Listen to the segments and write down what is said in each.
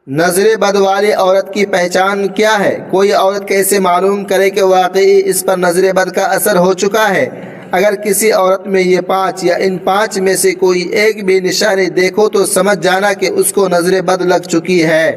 نظر بد والی عورت کی پہچان کیا ہے؟ کوئی عورت کیسے معلوم کرے کہ واقعی اس پر نظر بد کا اثر ہو چکا ہے؟ اگر کسی عورت میں یہ 5 یا ان 5 میں سے کوئی ایک بھی نشانی دیکھو تو سمجھ جانا کہ اس کو نظر بد لگ چکی ہے۔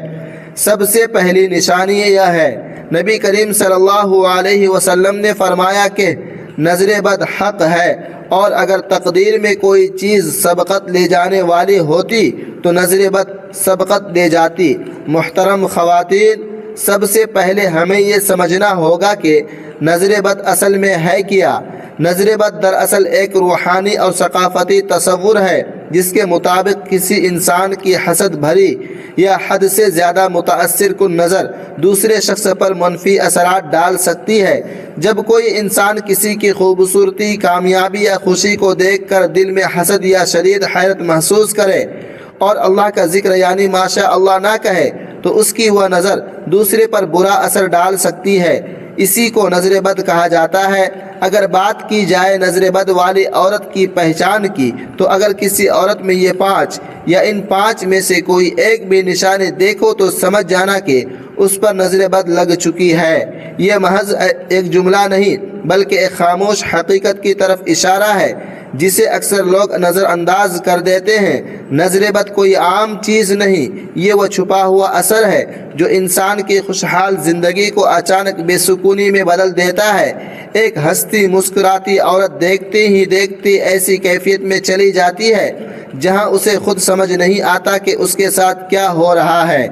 سب سے پہلی نشانی یہ ہے، نبی کریم صلی اللہ علیہ وسلم نے فرمایا کہ نظر بد حق ہے، اور اگر تقدیر میں کوئی چیز سبقت لے جانے والی ہوتی تو نظر بد سبقت لے جاتی۔ محترم خواتین، سب سے پہلے ہمیں یہ سمجھنا ہوگا کہ نظر بد اصل میں ہے کیا۔ نظر بد دراصل ایک روحانی اور ثقافتی تصور ہے جس کے مطابق کسی انسان کی حسد بھری یا حد سے زیادہ متاثر کن نظر دوسرے شخص پر منفی اثرات ڈال سکتی ہے۔ جب کوئی انسان کسی کی خوبصورتی، کامیابی یا خوشی کو دیکھ کر دل میں حسد یا شدید حیرت محسوس کرے اور اللہ کا ذکر یعنی ماشاء اللہ نہ کہے تو اس کی وہ نظر دوسرے پر برا اثر ڈال سکتی ہے۔ اسی کو نظر بد کہا جاتا ہے۔ اگر بات کی جائے نظر بد والی عورت کی پہچان کی تو اگر کسی عورت میں یہ 5 یا ان 5 میں سے کوئی ایک بھی نشانی دیکھو تو سمجھ جانا کہ اس پر نظر بد لگ چکی ہے۔ یہ محض ایک جملہ نہیں بلکہ ایک خاموش حقیقت کی طرف اشارہ ہے جسے اکثر لوگ نظر انداز کر دیتے ہیں۔ نظر بد کوئی عام چیز نہیں، یہ وہ چھپا ہوا اثر ہے جو انسان کی خوشحال زندگی کو اچانک بے سکونی میں بدل دیتا ہے۔ ایک ہنستی مسکراتی عورت دیکھتے ہی دیکھتے ایسی کیفیت میں چلی جاتی ہے جہاں اسے خود سمجھ نہیں آتا کہ اس کے ساتھ کیا ہو رہا ہے۔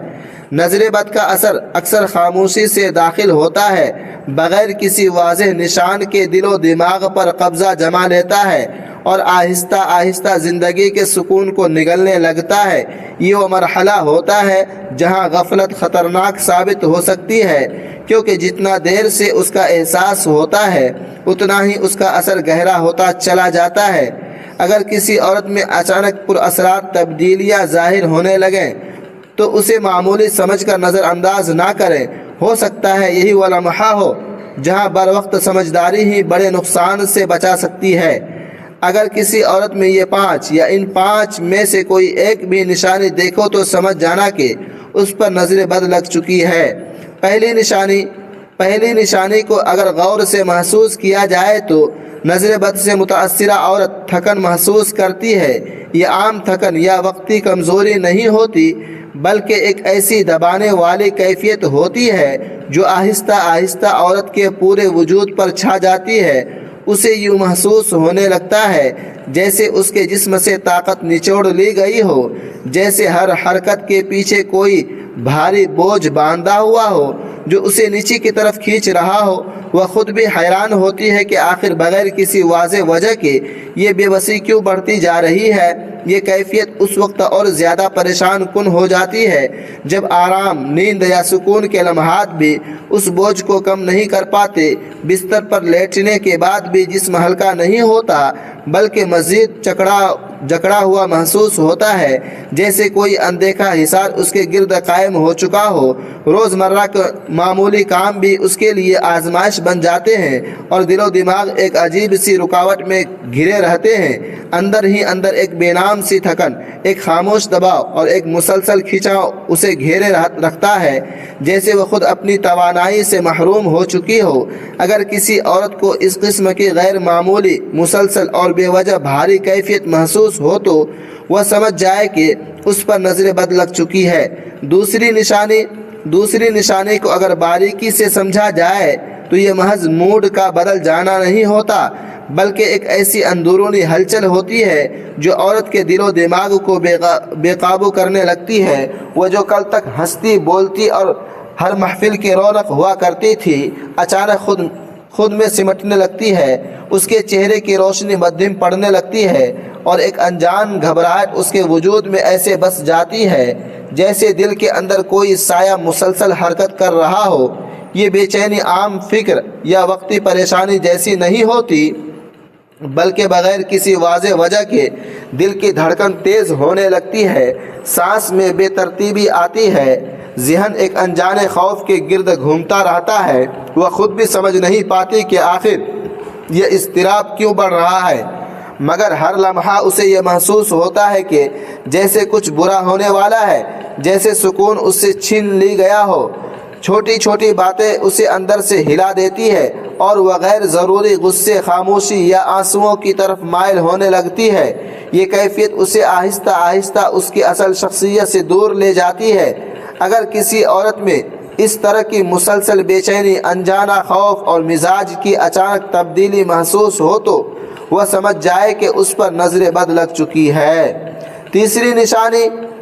نظر بد کا اثر اکثر خاموشی سے داخل ہوتا ہے، بغیر کسی واضح نشان کے دل و دماغ پر قبضہ جما لیتا ہے اور آہستہ آہستہ زندگی کے سکون کو نگلنے لگتا ہے۔ یہ وہ مرحلہ ہوتا ہے جہاں غفلت خطرناک ثابت ہو سکتی ہے، کیونکہ جتنا دیر سے اس کا احساس ہوتا ہے اتنا ہی اس کا اثر گہرا ہوتا چلا جاتا ہے۔ اگر کسی عورت میں اچانک پر اثرات تبدیلیاں ظاہر ہونے لگیں تو اسے معمولی سمجھ کر نظر انداز نہ کریں۔ ہو سکتا ہے یہی وہ لمحہ ہو جہاں بر وقت سمجھداری ہی بڑے نقصان سے بچا سکتی ہے۔ اگر کسی عورت میں یہ 5 یا ان 5 میں سے کوئی ایک بھی نشانی دیکھو تو سمجھ جانا کہ اس پر نظر بد لگ چکی ہے۔ پہلی نشانی کو اگر غور سے محسوس کیا جائے تو نظر بد سے متاثرہ عورت تھکن محسوس کرتی ہے۔ یہ عام تھکن یا وقتی کمزوری نہیں ہوتی بلکہ ایک ایسی دبانے والی کیفیت ہوتی ہے جو آہستہ آہستہ عورت کے پورے وجود پر چھا جاتی ہے۔ اسے یوں محسوس ہونے لگتا ہے جیسے اس کے جسم سے طاقت نچوڑ لی گئی ہو، جیسے ہر حرکت کے پیچھے کوئی بھاری بوجھ باندھا ہوا ہو جو اسے نیچے کی طرف کھینچ رہا ہو۔ وہ خود بھی حیران ہوتی ہے کہ آخر بغیر کسی واضح وجہ کے یہ بے بسی کیوں بڑھتی جا رہی ہے۔ یہ کیفیت اس وقت اور زیادہ پریشان کن ہو جاتی ہے جب آرام، نیند یا سکون کے لمحات بھی اس بوجھ کو کم نہیں کر پاتے۔ بستر پر لیٹنے کے بعد بھی جسم ہلکا نہیں ہوتا بلکہ مزید جکڑا ہوا محسوس ہوتا ہے، جیسے کوئی اندیکھا حصار اس کے گرد قائم ہو چکا ہو۔ روزمرہ کے معمولی کام بھی اس کے لیے آزمائش بن جاتے ہیں اور دل و دماغ ایک عجیب سی رکاوٹ میں گھرے رہتے ہیں۔ اندر ہی اندر ایک بے نام سی تھکن، ایک خاموش دباؤ اور ایک مسلسل کھینچاؤ اسے گھیرے رکھتا ہے، جیسے وہ خود اپنی توانائی سے محروم ہو چکی ہو۔ اگر کسی عورت کو اس قسم کی غیر معمولی، مسلسل اور بے وجہ بھاری کیفیت محسوس ہو تو وہ سمجھ جائے کہ اس پر نظر بد لگ چکی ہے۔ دوسری نشانی کو اگر باریکی سے سمجھا جائے تو یہ محض موڈ کا بدل جانا نہیں ہوتا بلکہ ایک ایسی اندرونی ہلچل ہوتی ہے جو عورت کے دل و دماغ کو بے قابو کرنے لگتی ہے۔ وہ جو کل تک ہنستی بولتی اور ہر محفل کی رونق ہوا کرتی تھی اچانک خود میں سمٹنے لگتی ہے۔ اس کے چہرے کی روشنی مدھم پڑنے لگتی ہے اور ایک انجان گھبراہٹ اس کے وجود میں ایسے بس جاتی ہے جیسے دل کے اندر کوئی سایہ مسلسل حرکت کر رہا ہو۔ یہ بے چینی عام فکر یا وقتی پریشانی جیسی نہیں ہوتی بلکہ بغیر کسی واضح وجہ کے دل کی دھڑکن تیز ہونے لگتی ہے، سانس میں بے ترتیبی آتی ہے، ذہن ایک انجانے خوف کے گرد گھومتا رہتا ہے۔ وہ خود بھی سمجھ نہیں پاتی کہ آخر یہ اضطراب کیوں بڑھ رہا ہے، مگر ہر لمحہ اسے یہ محسوس ہوتا ہے کہ جیسے کچھ برا ہونے والا ہے، جیسے سکون اس سے چھین لی گیا ہو۔ چھوٹی چھوٹی باتیں اسے اندر سے ہلا دیتی ہے اور وہ غیر ضروری غصے، خاموشی یا آنسوؤں کی طرف مائل ہونے لگتی ہے۔ یہ کیفیت اسے آہستہ آہستہ اس کی اصل شخصیت سے دور لے جاتی ہے۔ اگر کسی عورت میں اس طرح کی مسلسل بے چینی، انجانہ خوف اور مزاج کی اچانک تبدیلی محسوس ہو تو وہ سمجھ جائے کہ اس پر نظر بد لگ چکی ہے۔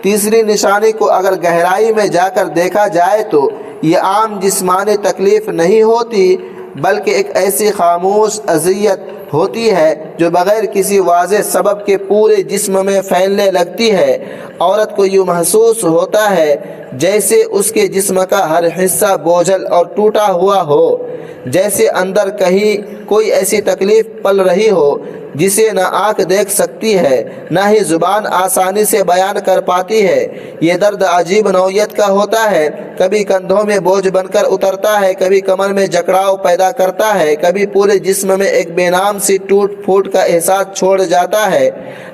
تیسری نشانی کو اگر گہرائی میں جا کر دیکھا جائے تو یہ عام جسمانی تکلیف نہیں ہوتی، بلکہ ایک ایسی خاموش اذیت ہوتی ہے جو بغیر کسی واضح سبب کے پورے جسم میں پھیلنے لگتی ہے۔ عورت کو یوں محسوس ہوتا ہے جیسے اس کے جسم کا ہر حصہ بوجھل اور ٹوٹا ہوا ہو، جیسے اندر کہیں کوئی ایسی تکلیف پل رہی ہو جسے نہ آنکھ دیکھ سکتی ہے، نہ ہی زبان آسانی سے بیان کر پاتی ہے۔ یہ درد عجیب نوعیت کا ہوتا ہے، کبھی کندھوں میں بوجھ بن کر اترتا ہے، کبھی کمر میں جکڑاؤ پیدا کرتا ہے، کبھی پورے جسم میں ایک بے نام سی ٹوٹ پھوٹ کا احساس چھوڑ جاتا ہے۔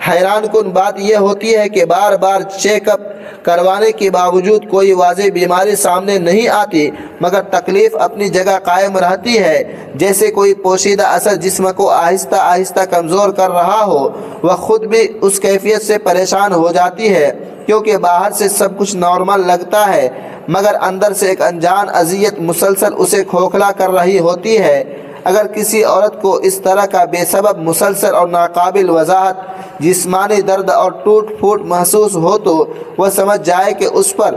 حیران کن بات یہ ہوتی ہے کہ بار بار چیک اپ کروانے کے باوجود کوئی واضح بیماری سامنے نہیں آتی، مگر تکلیف اپنی جگہ قائم رہتی ہے، جیسے کوئی پوشیدہ اثر جسم کو آہستہ آہستہ کمزور کر رہا ہو۔ وہ خود بھی اس کیفیت سے پریشان ہو جاتی ہے، کیونکہ باہر سے سب کچھ نارمل لگتا ہے، مگر اندر سے ایک انجان اذیت مسلسل اسے کھوکھلا کر رہی ہوتی ہے۔ اگر کسی عورت کو اس طرح کا بے سبب، مسلسل اور ناقابل وضاحت جسمانی درد اور ٹوٹ پھوٹ محسوس ہو تو وہ سمجھ جائے کہ اس پر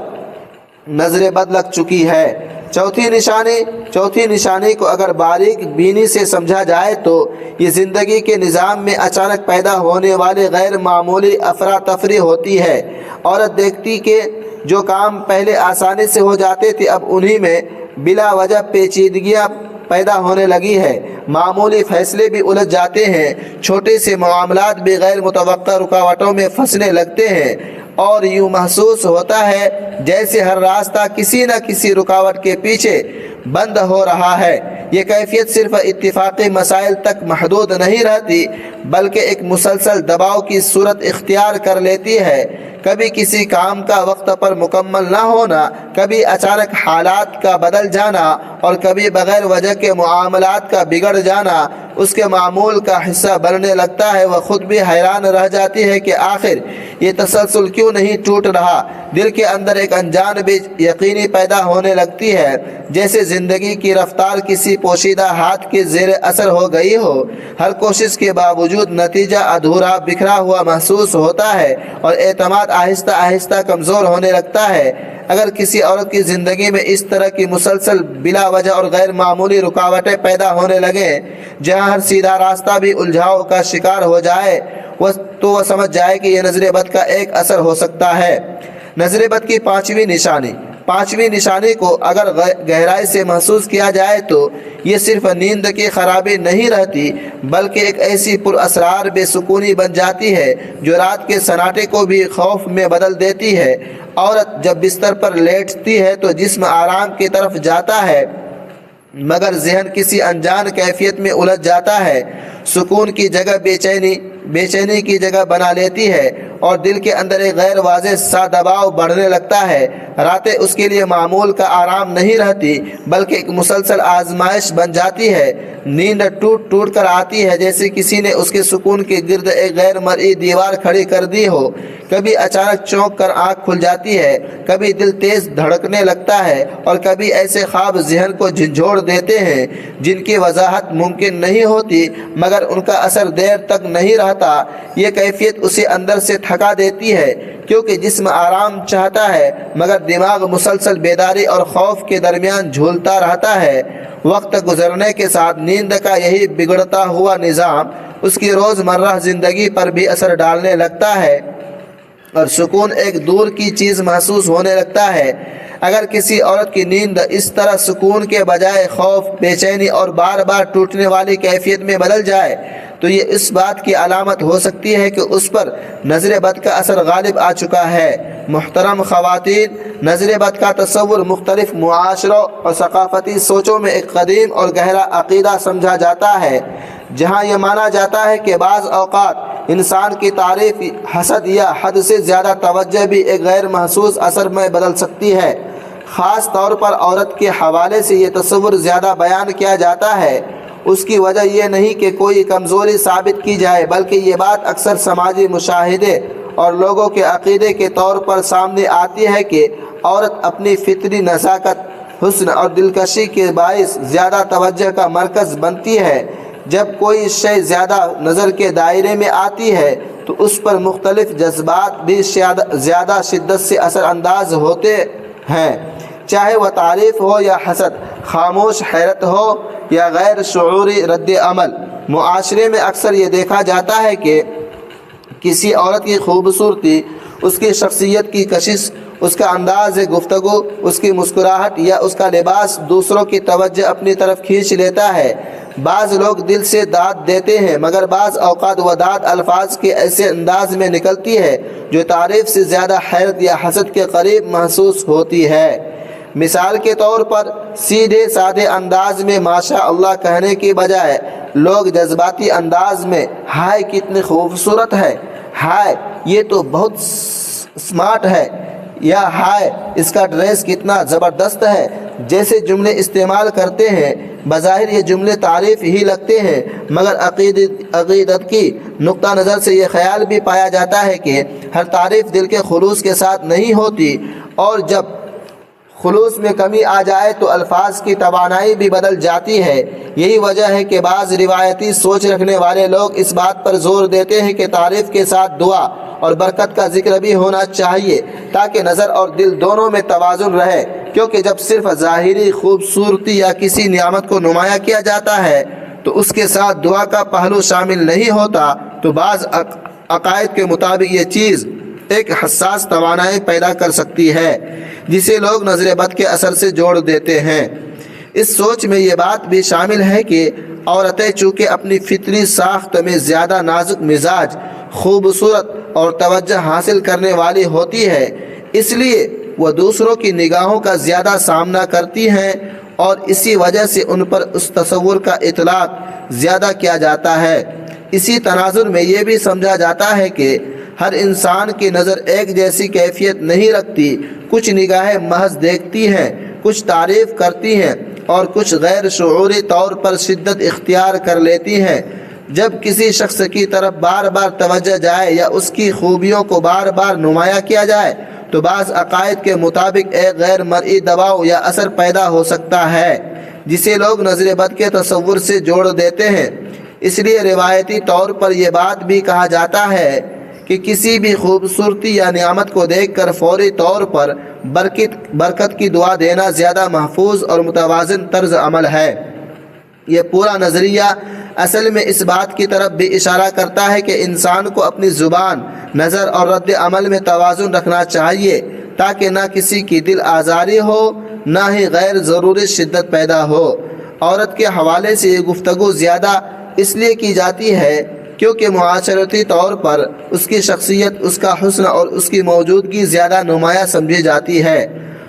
نظر بد لگ چکی ہے۔ چوتھی نشانی کو اگر باریک بینی سے سمجھا جائے تو یہ زندگی کے نظام میں اچانک پیدا ہونے والے غیر معمولی افراتفری ہوتی ہے۔ عورت دیکھتی کہ جو کام پہلے آسانی سے ہو جاتے تھے اب انہی میں بلا وجہ پیچیدگیاں پیدا ہونے لگی ہے، معمولی فیصلے بھی الجھ جاتے ہیں، چھوٹے سے معاملات بھی غیر متوقع رکاوٹوں میں پھنسنے لگتے ہیں، اور یوں محسوس ہوتا ہے جیسے ہر راستہ کسی نہ کسی رکاوٹ کے پیچھے بند ہو رہا ہے۔ یہ کیفیت صرف اتفاقی مسائل تک محدود نہیں رہتی، بلکہ ایک مسلسل دباؤ کی صورت اختیار کر لیتی ہے۔ کبھی کسی کام کا وقت پر مکمل نہ ہونا، کبھی اچانک حالات کا بدل جانا، اور کبھی بغیر وجہ کے معاملات کا بگڑ جانا اس کے معمول کا حصہ بننے لگتا ہے۔ وہ خود بھی حیران رہ جاتی ہے کہ آخر یہ تسلسل کیوں نہیں ٹوٹ رہا۔ دل کے اندر ایک انجان بے یقینی پیدا ہونے لگتی ہے، جیسے زندگی کی رفتار کسی پوشیدہ ہاتھ کے زیر اثر ہو گئی ہو۔ ہر کوشش کے باوجود نتیجہ ادھورا، بکھرا ہوا محسوس ہوتا ہے، اور اعتماد آہستہ آہستہ کمزور ہونے لگتا ہے۔ اگر کسی عورت کی زندگی میں اس طرح کی مسلسل بلا وجہ اور غیر معمولی رکاوٹیں پیدا ہونے لگیں، جہاں ہر سیدھا راستہ بھی الجھاؤ کا شکار ہو جائے، تو وہ سمجھ جائے کہ یہ نظر بد کا ایک اثر ہو سکتا ہے۔ نظر بد کی پانچویں نشانی کو اگر گہرائی سے محسوس کیا جائے تو یہ صرف نیند کی خرابی نہیں رہتی، بلکہ ایک ایسی پر اسرار بے سکونی بن جاتی ہے جو رات کے سناٹے کو بھی خوف میں بدل دیتی ہے۔ عورت جب بستر پر لیٹتی ہے تو جسم آرام کی طرف جاتا ہے، مگر ذہن کسی انجان کیفیت میں الجھ جاتا ہے۔ سکون کی جگہ بے چینی کی جگہ بنا لیتی ہے، اور دل کے اندر ایک غیر واضح سا دباؤ بڑھنے لگتا ہے۔ راتیں اس کے لیے معمول کا آرام نہیں رہتی، بلکہ ایک مسلسل آزمائش بن جاتی ہے۔ نیند ٹوٹ کر آتی ہے، جیسے کسی نے اس کے سکون کے گرد ایک غیر مرئی دیوار کھڑی کر دی ہو۔ کبھی اچانک چونک کر آنکھ کھل جاتی ہے، کبھی دل تیز دھڑکنے لگتا ہے، اور کبھی ایسے خواب ذہن کو جھنجھوڑ دیتے ہیں جن کی وضاحت ممکن نہیں ہوتی، مگر ان کا اثر دیر تک نہیں رہتا۔ یہ کیفیت اسے اندر سے تھکا دیتی ہے، کیونکہ جسم آرام چاہتا ہے، مگر دماغ مسلسل بیداری اور خوف کے درمیان جھولتا رہتا ہے۔ وقت گزرنے کے ساتھ نیند کا یہی بگڑتا ہوا نظام اس کی روزمرہ زندگی پر بھی اثر ڈالنے لگتا ہے، اور سکون ایک دور کی چیز محسوس ہونے لگتا ہے۔ اگر کسی عورت کی نیند اس طرح سکون کے بجائے خوف، بے چینی اور بار بار ٹوٹنے والی کیفیت میں بدل جائے تو یہ اس بات کی علامت ہو سکتی ہے کہ اس پر نظر بد کا اثر غالب آ چکا ہے۔ محترم خواتین، نظر بد کا تصور مختلف معاشروں اور ثقافتی سوچوں میں ایک قدیم اور گہرا عقیدہ سمجھا جاتا ہے، جہاں یہ مانا جاتا ہے کہ بعض اوقات انسان کی تعریف حسد یا حد سے زیادہ توجہ بھی ایک غیر محسوس اثر میں بدل سکتی ہے۔ خاص طور پر عورت کے حوالے سے یہ تصور زیادہ بیان کیا جاتا ہے۔ اس کی وجہ یہ نہیں کہ کوئی کمزوری ثابت کی جائے، بلکہ یہ بات اکثر سماجی مشاہدے اور لوگوں کے عقیدے کے طور پر سامنے آتی ہے کہ عورت اپنی فطری نزاکت، حسن اور دلکشی کے باعث زیادہ توجہ کا مرکز بنتی ہے۔ جب کوئی شے زیادہ نظر کے دائرے میں آتی ہے تو اس پر مختلف جذبات بھی زیادہ شدت سے اثر انداز ہوتے ہیں، چاہے وہ تعریف ہو یا حسد، خاموش حیرت ہو یا غیر شعوری رد عمل۔ معاشرے میں اکثر یہ دیکھا جاتا ہے کہ کسی عورت کی خوبصورتی، اس کی شخصیت کی کشش، اس کا انداز گفتگو، اس کی مسکراہٹ یا اس کا لباس دوسروں کی توجہ اپنی طرف کھینچ لیتا ہے۔ بعض لوگ دل سے داد دیتے ہیں، مگر بعض اوقات وہ داد الفاظ کے ایسے انداز میں نکلتی ہے جو تعریف سے زیادہ حیرت یا حسد کے قریب محسوس ہوتی ہے۔ مثال کے طور پر سیدھے سادے انداز میں ماشاء اللہ کہنے کی بجائے لوگ جذباتی انداز میں ہائے کتنی خوبصورت ہے، ہائے یہ تو بہت سمارٹ ہے، یا ہائے اس کا ڈریس کتنا زبردست ہے جیسے جملے استعمال کرتے ہیں۔ بظاہر یہ جملے تعریف ہی لگتے ہیں، مگر عقیدت کی نقطہ نظر سے یہ خیال بھی پایا جاتا ہے کہ ہر تعریف دل کے خلوص کے ساتھ نہیں ہوتی، اور جب خلوص میں کمی آ جائے تو الفاظ کی توانائی بھی بدل جاتی ہے۔ یہی وجہ ہے کہ بعض روایتی سوچ رکھنے والے لوگ اس بات پر زور دیتے ہیں کہ تعریف کے ساتھ دعا اور برکت کا ذکر بھی ہونا چاہیے تاکہ نظر اور دل دونوں میں توازن رہے، کیونکہ جب صرف ظاہری خوبصورتی یا کسی نعمت کو نمایاں کیا جاتا ہے تو اس کے ساتھ دعا کا پہلو شامل نہیں ہوتا، تو بعض عقائد کے مطابق یہ چیز ایک حساس توانائی پیدا کر سکتی ہے جسے لوگ نظر بد کے اثر سے جوڑ دیتے ہیں۔ اس سوچ میں یہ بات بھی شامل ہے کہ عورتیں چونکہ اپنی فطری ساخت میں زیادہ نازک مزاج، خوبصورت اور توجہ حاصل کرنے والی ہوتی ہے، اس لیے وہ دوسروں کی نگاہوں کا زیادہ سامنا کرتی ہیں، اور اسی وجہ سے ان پر اس تصور کا اطلاق زیادہ کیا جاتا ہے۔ اسی تناظر میں یہ بھی سمجھا جاتا ہے کہ ہر انسان کی نظر ایک جیسی کیفیت نہیں رکھتی، کچھ نگاہیں محض دیکھتی ہیں، کچھ تعریف کرتی ہیں اور کچھ غیر شعوری طور پر شدت اختیار کر لیتی ہیں۔ جب کسی شخص کی طرف بار بار توجہ جائے یا اس کی خوبیوں کو بار بار نمایاں کیا جائے تو بعض عقائد کے مطابق ایک غیر مرئی دباؤ یا اثر پیدا ہو سکتا ہے جسے لوگ نظر بد کے تصور سے جوڑ دیتے ہیں۔ اس لیے روایتی طور پر یہ بات بھی کہا جاتا ہے کہ کسی بھی خوبصورتی یا نعمت کو دیکھ کر فوری طور پر برکت کی دعا دینا زیادہ محفوظ اور متوازن طرز عمل ہے۔ یہ پورا نظریہ اصل میں اس بات کی طرف بھی اشارہ کرتا ہے کہ انسان کو اپنی زبان، نظر اور رد عمل میں توازن رکھنا چاہیے تاکہ نہ کسی کی دل آزاری ہو، نہ ہی غیر ضروری شدت پیدا ہو۔ عورت کے حوالے سے یہ گفتگو زیادہ اس لیے کی جاتی ہے کیونکہ معاشرتی طور پر اس کی شخصیت، اس کا حسن اور اس کی موجودگی زیادہ نمایاں سمجھی جاتی ہے،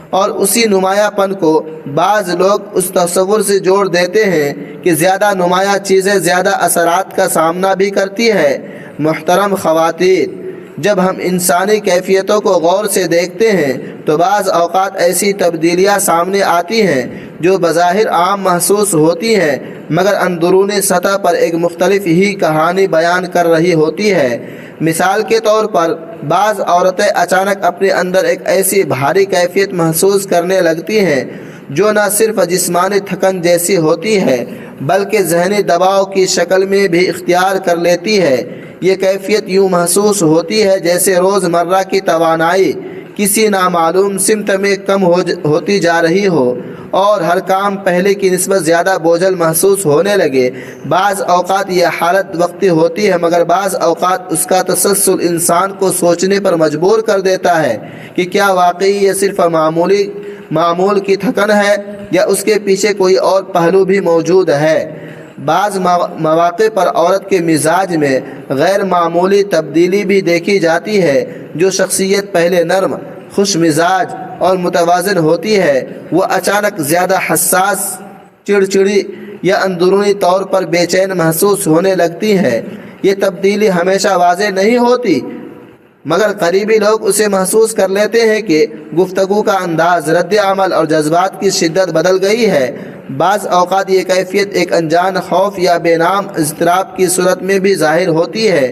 اور اسی نمایاں پن کو بعض لوگ اس تصور سے جوڑ دیتے ہیں کہ زیادہ نمایاں چیزیں زیادہ اثرات کا سامنا بھی کرتی ہے۔ محترم خواتین، جب ہم انسانی کیفیتوں کو غور سے دیکھتے ہیں تو بعض اوقات ایسی تبدیلیاں سامنے آتی ہیں جو بظاہر عام محسوس ہوتی ہیں مگر اندرونی سطح پر ایک مختلف ہی کہانی بیان کر رہی ہوتی ہے۔ مثال کے طور پر بعض عورتیں اچانک اپنے اندر ایک ایسی بھاری کیفیت محسوس کرنے لگتی ہیں جو نہ صرف جسمانی تھکن جیسی ہوتی ہے بلکہ ذہنی دباؤ کی شکل میں بھی اختیار کر لیتی ہے۔ یہ کیفیت یوں محسوس ہوتی ہے جیسے روزمرہ کی توانائی کسی نامعلوم سمت میں کم ہوتی جا رہی ہو اور ہر کام پہلے کی نسبت زیادہ بوجھل محسوس ہونے لگے۔ بعض اوقات یہ حالت وقتی ہوتی ہے مگر بعض اوقات اس کا تسلسل انسان کو سوچنے پر مجبور کر دیتا ہے کہ کیا واقعی یہ صرف معمول کی تھکن ہے یا اس کے پیچھے کوئی اور پہلو بھی موجود ہے۔ بعض مواقع پر عورت کے مزاج میں غیر معمولی تبدیلی بھی دیکھی جاتی ہے۔ جو شخصیت پہلے نرم، خوش مزاج اور متوازن ہوتی ہے وہ اچانک زیادہ حساس، چڑچڑی یا اندرونی طور پر بے چین محسوس ہونے لگتی ہے۔ یہ تبدیلی ہمیشہ واضح نہیں ہوتی، مگر قریبی لوگ اسے محسوس کر لیتے ہیں کہ گفتگو کا انداز، رد عمل اور جذبات کی شدت بدل گئی ہے۔ بعض اوقات یہ کیفیت ایک انجان خوف یا بے نام اضطراب کی صورت میں بھی ظاہر ہوتی ہے،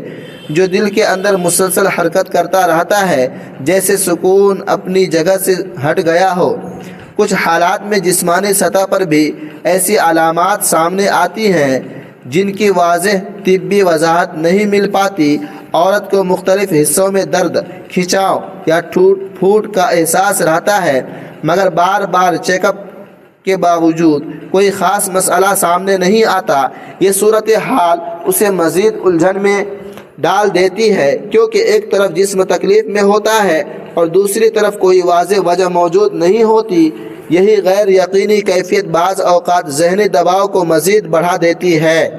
جو دل کے اندر مسلسل حرکت کرتا رہتا ہے، جیسے سکون اپنی جگہ سے ہٹ گیا ہو۔ کچھ حالات میں جسمانی سطح پر بھی ایسی علامات سامنے آتی ہیں جن کی واضح طبی وضاحت نہیں مل پاتی۔ عورت کو مختلف حصوں میں درد، کھنچاؤ یا ٹوٹ پھوٹ کا احساس رہتا ہے، مگر بار بار چیک اپ کے باوجود کوئی خاص مسئلہ سامنے نہیں آتا۔ یہ صورتحال اسے مزید الجھن میں ڈال دیتی ہے، کیونکہ ایک طرف جسم تکلیف میں ہوتا ہے اور دوسری طرف کوئی واضح وجہ موجود نہیں ہوتی۔ یہی غیر یقینی کیفیت بعض اوقات ذہنی دباؤ کو مزید بڑھا دیتی ہے۔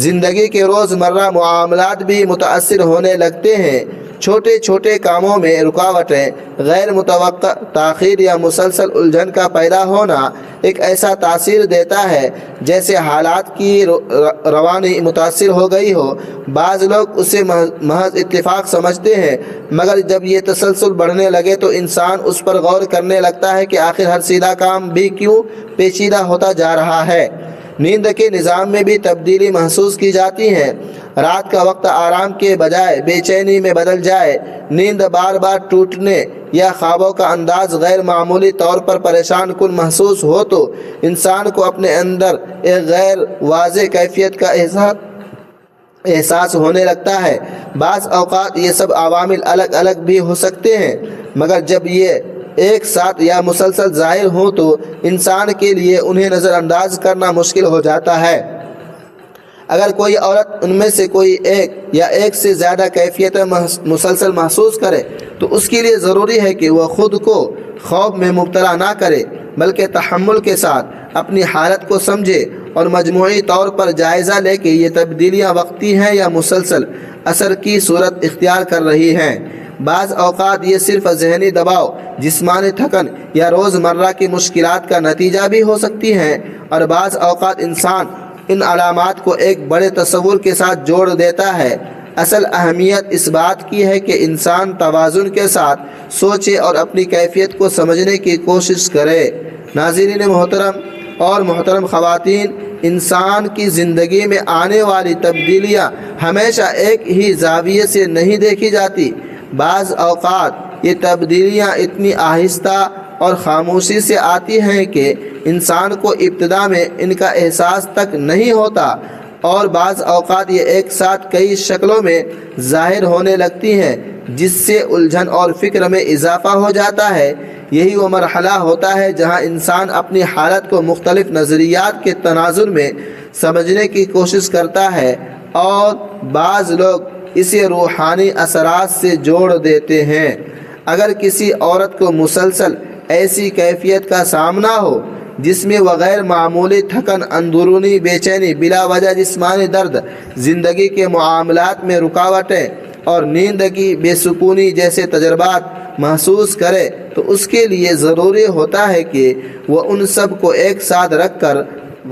زندگی کے روزمرہ معاملات بھی متاثر ہونے لگتے ہیں۔ چھوٹے چھوٹے کاموں میں رکاوٹیں، غیر متوقع تاخیر یا مسلسل الجھن کا پیدا ہونا ایک ایسا تاثیر دیتا ہے جیسے حالات کی روانی متاثر ہو گئی ہو۔ بعض لوگ اسے محض اتفاق سمجھتے ہیں، مگر جب یہ تسلسل بڑھنے لگے تو انسان اس پر غور کرنے لگتا ہے کہ آخر ہر سیدھا کام بھی کیوں پیچیدہ ہوتا جا رہا ہے۔ نیند کے نظام میں بھی تبدیلی محسوس کی جاتی ہے۔ رات کا وقت آرام کے بجائے بے چینی میں بدل جائے، نیند بار بار ٹوٹنے یا خوابوں کا انداز غیر معمولی طور پر پریشان کن محسوس ہو تو انسان کو اپنے اندر ایک غیر واضح کیفیت کا احساس ہونے لگتا ہے۔ بعض اوقات یہ سب عوامل الگ الگ بھی ہو سکتے ہیں، مگر جب یہ ایک ساتھ یا مسلسل ظاہر ہوں تو انسان کے لیے انہیں نظر انداز کرنا مشکل ہو جاتا ہے۔ اگر کوئی عورت ان میں سے کوئی ایک یا ایک سے زیادہ کیفیتیں مسلسل محسوس کرے تو اس کے لیے ضروری ہے کہ وہ خود کو خوف میں مبتلا نہ کرے، بلکہ تحمل کے ساتھ اپنی حالت کو سمجھے اور مجموعی طور پر جائزہ لے کہ یہ تبدیلیاں وقتی ہیں یا مسلسل اثر کی صورت اختیار کر رہی ہیں۔ بعض اوقات یہ صرف ذہنی دباؤ، جسمانی تھکن یا روزمرہ کی مشکلات کا نتیجہ بھی ہو سکتی ہیں، اور بعض اوقات انسان ان علامات کو ایک بڑے تصور کے ساتھ جوڑ دیتا ہے۔ اصل اہمیت اس بات کی ہے کہ انسان توازن کے ساتھ سوچے اور اپنی کیفیت کو سمجھنے کی کوشش کرے۔ ناظرین محترم اور محترم خواتین، انسان کی زندگی میں آنے والی تبدیلیاں ہمیشہ ایک ہی زاویے سے نہیں دیکھی جاتی۔ بعض اوقات یہ تبدیلیاں اتنی آہستہ اور خاموشی سے آتی ہیں کہ انسان کو ابتدا میں ان کا احساس تک نہیں ہوتا، اور بعض اوقات یہ ایک ساتھ کئی شکلوں میں ظاہر ہونے لگتی ہیں، جس سے الجھن اور فکر میں اضافہ ہو جاتا ہے۔ یہی وہ مرحلہ ہوتا ہے جہاں انسان اپنی حالت کو مختلف نظریات کے تناظر میں سمجھنے کی کوشش کرتا ہے، اور بعض لوگ اسے روحانی اثرات سے جوڑ دیتے ہیں۔ اگر کسی عورت کو مسلسل ایسی کیفیت کا سامنا ہو جس میں وہ غیر معمولی تھکن، اندرونی بے چینی، بلا وجہ جسمانی درد، زندگی کے معاملات میں رکاوٹیں اور نیند کی بے سکونی جیسے تجربات محسوس کرے تو اس کے لیے ضروری ہوتا ہے کہ وہ ان سب کو ایک ساتھ رکھ کر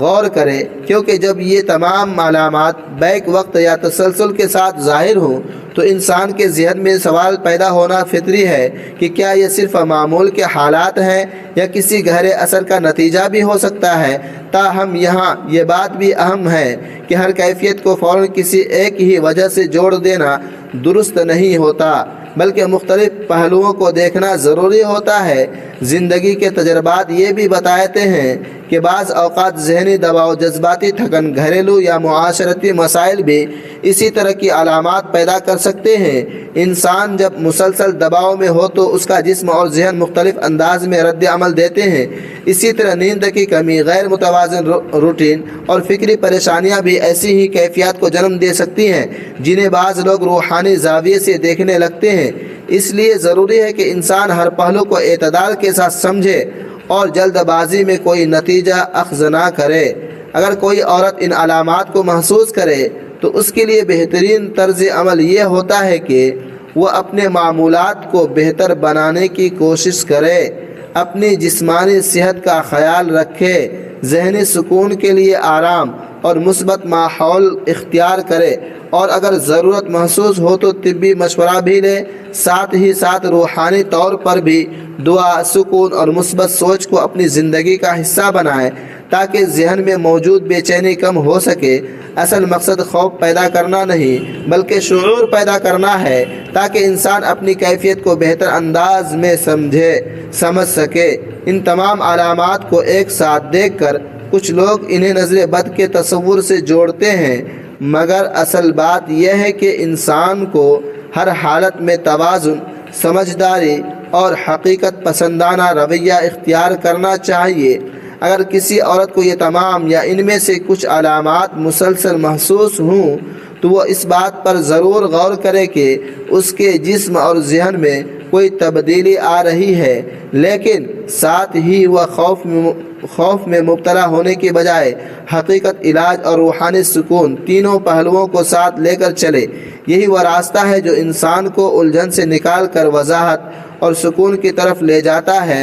غور کرے، کیونکہ جب یہ تمام علامات بیک وقت یا تسلسل کے ساتھ ظاہر ہوں تو انسان کے ذہن میں سوال پیدا ہونا فطری ہے کہ کیا یہ صرف معمول کے حالات ہیں یا کسی گہرے اثر کا نتیجہ بھی ہو سکتا ہے۔ تاہم یہاں یہ بات بھی اہم ہے کہ ہر کیفیت کو فوراً کسی ایک ہی وجہ سے جوڑ دینا درست نہیں ہوتا، بلکہ مختلف پہلوؤں کو دیکھنا ضروری ہوتا ہے۔ زندگی کے تجربات یہ بھی بتاتے ہیں کہ بعض اوقات ذہنی دباؤ، جذباتی تھکن، گھریلو یا معاشرتی مسائل بھی اسی طرح کی علامات پیدا کر سکتے ہیں۔ انسان جب مسلسل دباؤ میں ہو تو اس کا جسم اور ذہن مختلف انداز میں رد عمل دیتے ہیں۔ اسی طرح نیند کی کمی، غیر متوازن روٹین اور فکری پریشانیاں بھی ایسی ہی کیفیات کو جنم دے سکتی ہیں جنہیں بعض لوگ روحانی زاویے سے دیکھنے لگتے ہیں۔ اس لیے ضروری ہے کہ انسان ہر پہلو کو اعتدال کے ساتھ سمجھے اور جلد بازی میں کوئی نتیجہ اخذ نہ کرے۔ اگر کوئی عورت ان علامات کو محسوس کرے تو اس کے لیے بہترین طرز عمل یہ ہوتا ہے کہ وہ اپنے معمولات کو بہتر بنانے کی کوشش کرے، اپنی جسمانی صحت کا خیال رکھے، ذہنی سکون کے لیے آرام اور مثبت ماحول اختیار کرے، اور اگر ضرورت محسوس ہو تو طبی مشورہ بھی لے۔ ساتھ ہی ساتھ روحانی طور پر بھی دعا، سکون اور مثبت سوچ کو اپنی زندگی کا حصہ بنائے تاکہ ذہن میں موجود بے چینی کم ہو سکے۔ اصل مقصد خوف پیدا کرنا نہیں بلکہ شعور پیدا کرنا ہے تاکہ انسان اپنی کیفیت کو بہتر انداز میں سمجھ سکے۔ ان تمام علامات کو ایک ساتھ دیکھ کر کچھ لوگ انہیں نظر بد کے تصور سے جوڑتے ہیں، مگر اصل بات یہ ہے کہ انسان کو ہر حالت میں توازن، سمجھداری اور حقیقت پسندانہ رویہ اختیار کرنا چاہیے۔ اگر کسی عورت کو یہ تمام یا ان میں سے کچھ علامات مسلسل محسوس ہوں تو وہ اس بات پر ضرور غور کرے کہ اس کے جسم اور ذہن میں کوئی تبدیلی آ رہی ہے، لیکن ساتھ ہی وہ خوف میں مبتلا ہونے کے بجائے حقیقت، علاج اور روحانی سکون تینوں پہلوؤں کو ساتھ لے کر چلے۔ یہی وہ راستہ ہے جو انسان کو الجھن سے نکال کر وضاحت اور سکون کی طرف لے جاتا ہے۔